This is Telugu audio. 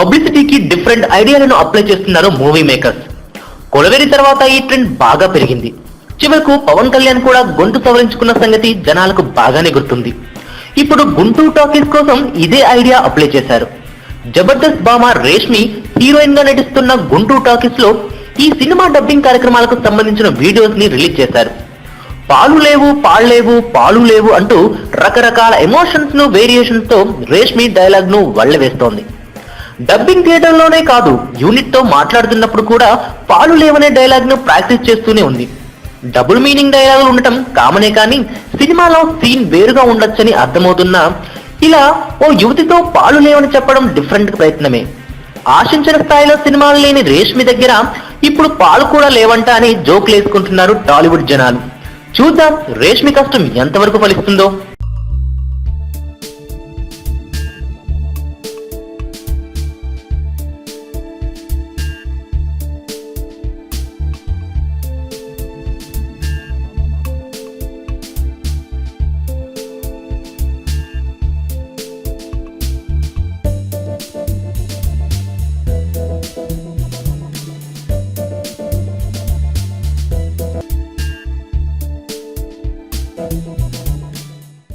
పబ్లిసిటీకి డిఫరెంట్ ఐడియాలను అప్లై చేస్తున్నారు మూవీ మేకర్స్. కొలవేరి తర్వాత ఈ ట్రెండ్ బాగా పెరిగింది. చివరకు పవన్ కళ్యాణ్ కూడా గొంతు సవరించుకున్న సంగతి జనాలకు బాగానే గుర్తుంది. ఇప్పుడు గుంటూరు టాకీస్ కోసం ఇదే ఐడియా అప్లై చేశారు. జబర్దస్త్ భామ రేష్మి హీరోయిన్ గా నటిస్తున్న గుంటూరు టాకీస్ లో ఈ సినిమా డబ్బింగ్ కార్యక్రమాలకు సంబంధించిన వీడియోస్ ని రిలీజ్ చేశారు. పాలు లేవు పాళ్లేవు పాలు లేవు అంటూ రకరకాల ఎమోషన్స్ ను వేరియేషన్స్ తో రేష్మి డైలాగ్ ను వల్లవేస్తోంది. డబ్బింగ్ థియేటర్ లోనే కాదు, యూనిట్ తో మాట్లాడుతున్నప్పుడు కూడా పాలు లేవనే డైలాగ్ ను ప్రాక్టీస్ చేస్తూనే ఉంది. డబుల్ మీనింగ్ డైలాగులు ఉండటం కామనే కానీ సినిమాలో సీన్ వేరుగా ఉండొచ్చని అర్థమవుతున్నా ఇలా ఓ యువతితో పాలు లేవని చెప్పడం డిఫరెంట్ ప్రయత్నమే. ఆశించిన స్థాయిలో సినిమాలు లేని రేష్మి దగ్గర ఇప్పుడు పాలు కూడా లేవంట అని జోకులేసుకుంటున్నారు టాలీవుడ్ జనాలు. చూద్దాం రేష్మి కష్టం ఎంతవరకు ఫలిస్తుందో.